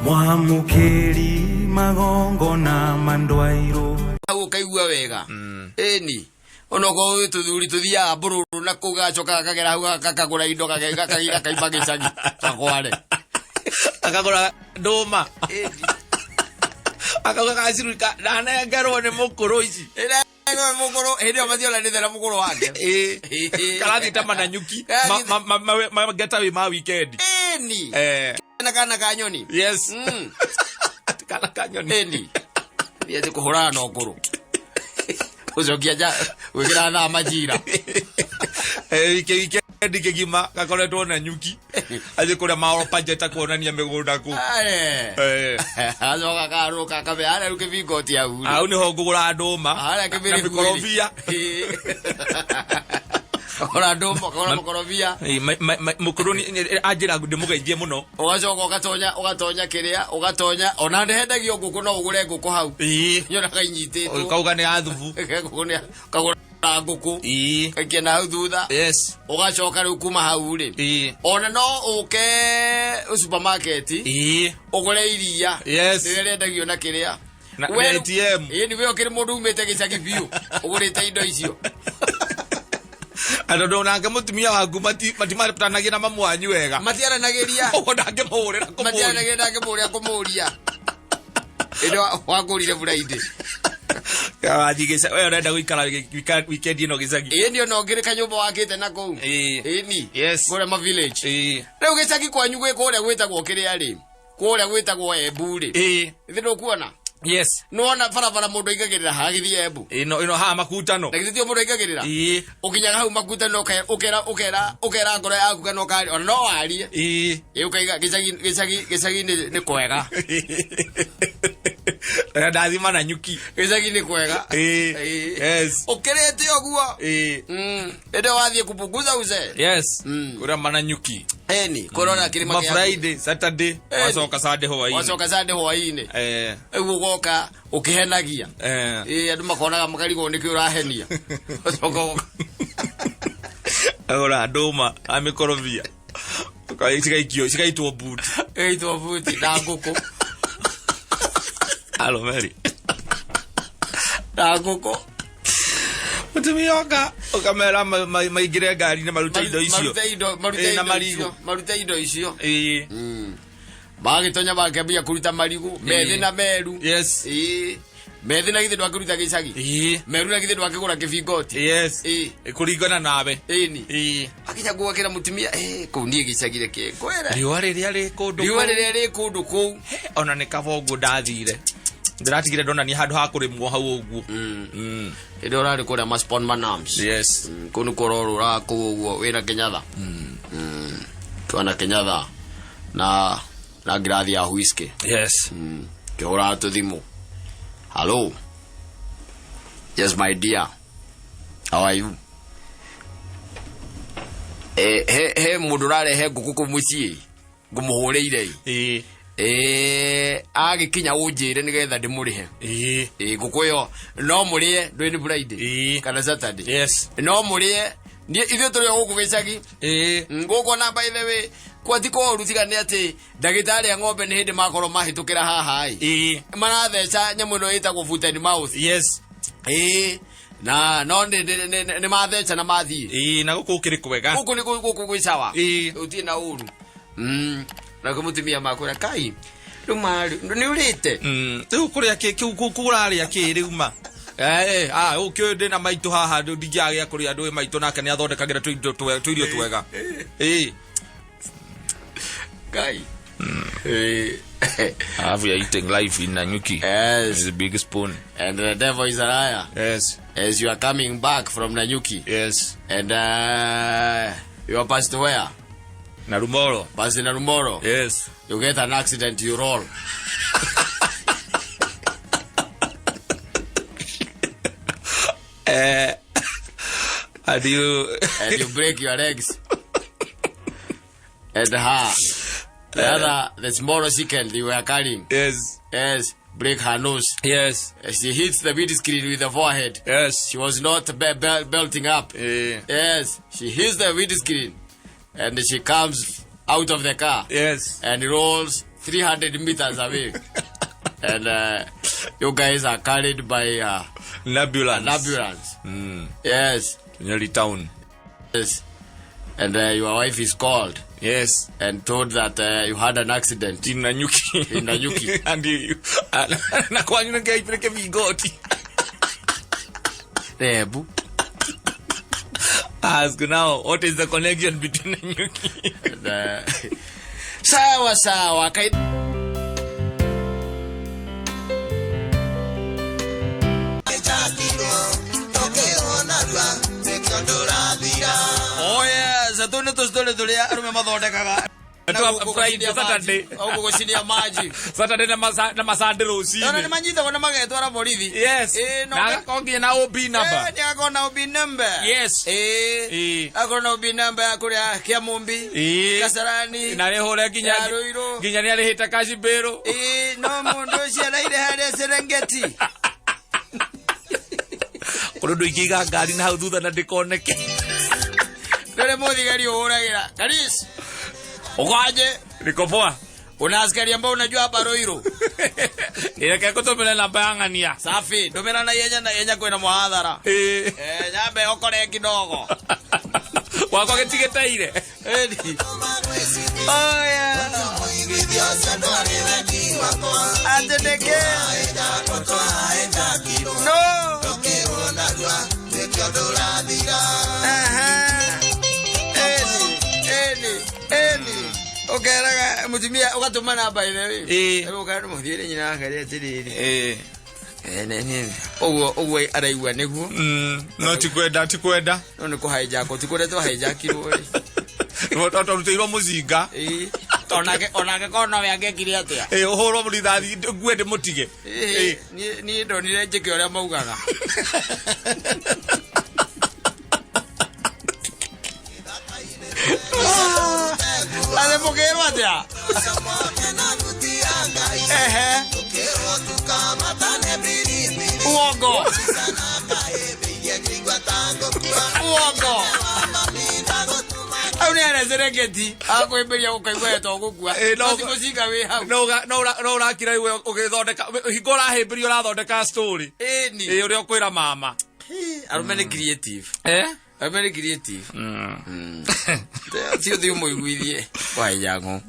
Mwamukiri magongo na mandwairo ukaigua wega eni onoko tuthuri tuthia bururu na kugacoka kagera hau kakagura indo kagira kaimba gicagi kakware akagura ndoma akaga kacirika nana ngero ne mukuru ici ira mukuru hĩndĩ mathiola nĩ thera mukuru wake karathi tama na nyuki mageta wi ma weekend eni kana kanyoni yes kana kanyoni eni yete kuhura no kuru uzokia ja wikira na majira weekend kigima gakoretwo na nyuki aje kuria maoro pajeta kuonania migunda ku azoka karuka kabe ara ruke vigoti au ni ho ngugura nduma ara kibiri mikorofia ora nduma kora mikorofia mukuruni ajira ndimugeithie muno ugacoka ugatonya kiria ugatonya ona ndehendagio nguku no ugure nguku hau nyona kainyititwo ukauga ni athubu kagura nguku kakena hau thutha yes ugacoka riu kuma hau ri ona no uke supermarket ugure iria yes ndirendagio na kiria na ATM ni we okire mundu umete gicagi biu ugurite indo icio ando na ngamutumia waku matimaragia na mamu wanyu wega matiaranagiria ndangimurira kumuria indo wagurire buraide Wajigisa wewe unaenda kuikala weekend ino gicagi ndio no ngire kanyumba wakite na kou ni yes kore ma village riu gicagi kwanyu gwe kore gwitagwo kiria ri kore gwitagwo Embu ri thino kuona yes nona barabara mundu ingagirira hagithie Embu ino ha makutano na githio mundu ingagirira ukinyaga hau makutano ukera ngoro yaku kana ukari ona no warie ukaiga gicagi ni kwega ndathima na nyuki gicagi ni kwega yes ukirete oguo ende wathie kupunguza uze yes kuria mana nyuki eni corona kirima kia Friday Saturday wacoka Sunday hwaini egu goka ukihenagia andu makonaga makarigo niki urahenia ora nduma amikorofia cikaitwo buti na nguku alo Mary na nguku mutumioka ukamera maigire ngari na maruta indo icio na marigo maruta indo icio bagitonya bakambia kuruta marigo methi na meru yes methi na githe ndwakuruta gicagi meru na githe ndwakigura kibingoti yes kuringana nawe ni akinya gwakira mutumia kunie gicagi reke kwera riwa riria ri kundu kou ona ni kabongo ndathire ndiratigire ndona ni handu ha kurimwo hau uguo ndo rari kuria ma spawn manams yes kunu kororura ku uguo wina Kenyatha twana Kenyatha na grathi ya whisky yes kihura tuthimu hello yes my dear how are you mundu rarehe nguku kumucie ngumuhureire agikinya unjire nigetha ndimurihe nguku yo no murie ndwini Friday kana Saturday yes no murie ithuĩ tũrĩ o gũkũ gĩcagi ngũkũ na by the way kwatiko rutigane ati ndagĩtarĩ a ng'ombe nĩ hĩndĩ makorwo mahĩtũkĩra haha maratheca nyamũ ĩno ĩtagwo foot and mouth yes na no nĩ matheca na mathiĩ na gũkũ kĩrĩ kwega gũkũ nĩ gũkũ gwĩ sawa ũtirĩ na ũru na kũmutumia makũra kai rĩu marĩ nĩ ũrĩte rĩu kũrĩa kũrarĩa kĩ rĩu ma ukio ndina maitu haha ndingiagia kuria andu maitu nake ni athondekagira tuirio twega guy have you eating life in Nanyuki yes is the big spoon and the devil is a liar yes as you are coming back from Nanyuki yes and you are passed where Narumoro passed in Narumoro yes you get an accident you roll and you break your legs and the other the smaller chicken you were carrying yes break her nose yes she hits the video screen with the forehead yes she was not belting up yes she hits the video screen and she comes out of the car yes and rolls 300 meters away. And you guys are carried by an ambulance. Yes. Nearly town. Yes. And your wife is called. Yes. And told that you had an accident. In Nanyuki. In Nanyuki. And you... Nakuwa nyo nge ipeleke vigoti. Rebu. Ask now, what is the connection between Nanyuki? And, sawa. Oh yes, atone to stole to ya arume mathondekaga. Friday, Saturday. Ogo gocinia maji. Saturday na masande rucini. Ona ni manyita kona magetwara borithi. Yes. Na kongi na OB number. Ni akona OB number. Yes. Akona OB number kuria kia mumbi. Kasarani. Na rehore ginya ni arihita kashi bero. No mundu cia raire hare Serengeti. Ondo ikiga ngari na hau thutha na ndikoneke. Ndere muthigari uragira. Karis. Ukaje? Niko poa. Una askari ambao unajua hapa Roiro. Ile kutomela namba yangania. Safi. Ndomera na yenya kwena muhadhara. Nyambe okore kidogo. Wako getigetaire. Edi. Oya. Atendeke. No. Edi. Okeraga mutumia ugatuma namba ile. Ukana muthire nyina ngari tiriri. Ogo araigua niguo. No tikwenda. No ni kuhaija ko tikuretwo haijakirwo ri. Watoto rutirwo muzinga. Onake kono yangekire atia. Uhoro murithathi ngwende mutige. Ni ndonire njike uria maugaga. Ale mukero atia. Uogo. Auni ana Serengeti. Akwemberia gukaigwa to gukua. No musika we hau. No urakira iwe ugithondeka hingora himbirio rathondeka story. Ni. Uria ukwira mama. Arume creative. Very creative. Sio dio muiguithie. Kwa ijango.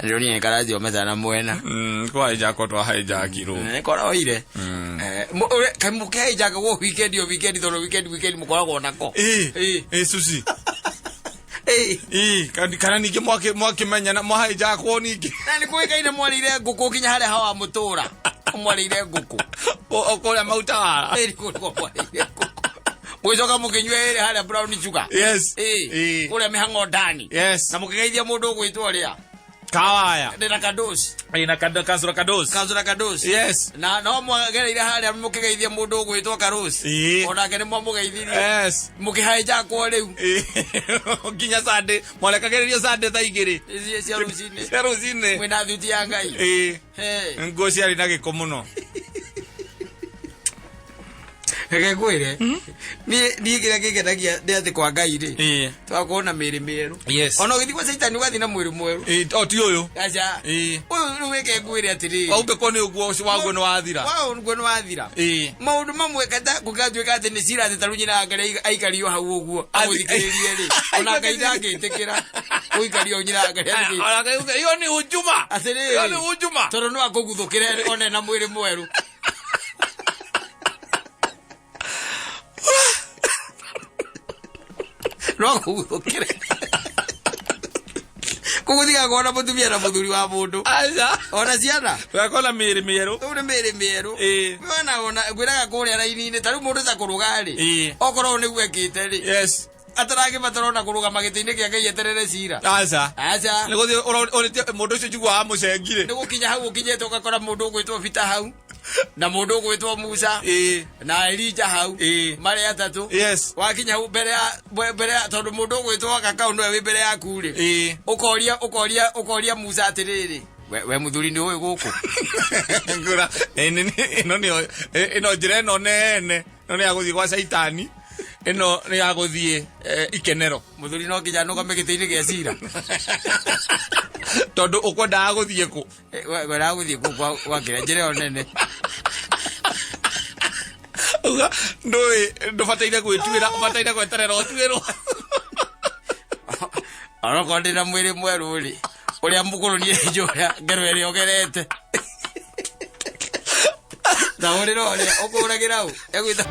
Ndio ni karaji omethana mwena. Kwa ijako twa hijackirwo. Kora oire. Kamuke hijaga go weekend thoro weekend mukoragwo nako. Susi. Kana ninge mwake menya na mwahijakwo ninge. Nani kuikaine mwarire nguku kinya hare hawa mutura. Mwarire nguku. Okoria mautara. Ko mwarire nguku. Mwicoka mukinywe hale brown sugar. Yes. Kule mihango ndani. Yes. Na mukigeithia mundu gwitwo ria. Kawaya. Ndina kadosi. Ina kazura kadosi. Yes. Na no mwagereire hale mukigeithia mundu gwitwo karosi. Ona kene mwamugeithirie. Yes. Mukihaija kwa riu. Ginya sande. Mwalekagererio sande tha igiri. Cia rucini. Mwina thuti ya Ngai. Ngoci ari na giko muno. Kwire ni kira kigedagia ndi ati kwa Ngai ri twakona miri miru ona githi kwa Satan ugathi na mwiri mweru ti uyu acha uyu weke kwire ati ri wauke koni uguo wago no wathira wago no wathira maundu mamwe kata kugatwe ati ni cira ati tarunyi na ngare aikario hau uguo aguthikiririe ri ona Ngai ndagitikira uikario nyira ngare ati iyo ni hujuma iyo ni hujuma toro no akuguthukire one na mwiri mweru no kugukire kuguthika kona mutumia na muthuri wa mundu acha ona ciana wakona miri mieru uri miri mieru ona gwiraga kuria raini-ini tari mundu ta kurugari okorwo ni gwekite ri yes atarage matarona kuruga magiti-ini kia Ngai eterere cira acha ni guthi urite mundu ucio njigua amucengire ni gukinya hau ukinyete ukakora mundu ugwitwo Peter hau na mundu ugwitwo Musa na Elijah hau mari atatu yes wakinya hau mbere ya tondu mundu ugwitwo Kakau no we mbere ya kuri ukoria Musa atiriri we muthuri ni uyu guku ngura ino njira ino nene no ni aguthi kwa Saitani ino ni ya guthie ikenero muthuri no kinya no kame gitini gia cira tondu ukwendaga guthie ku gwera guthie ku kwa kire njire onene uga ndubataire gwituira ubataire gweterera utuirwo ara kwandira mwiri mweru ri uria mukuru ni njura ngeru iri ogerete Dauri ro, okuragira u. Egwita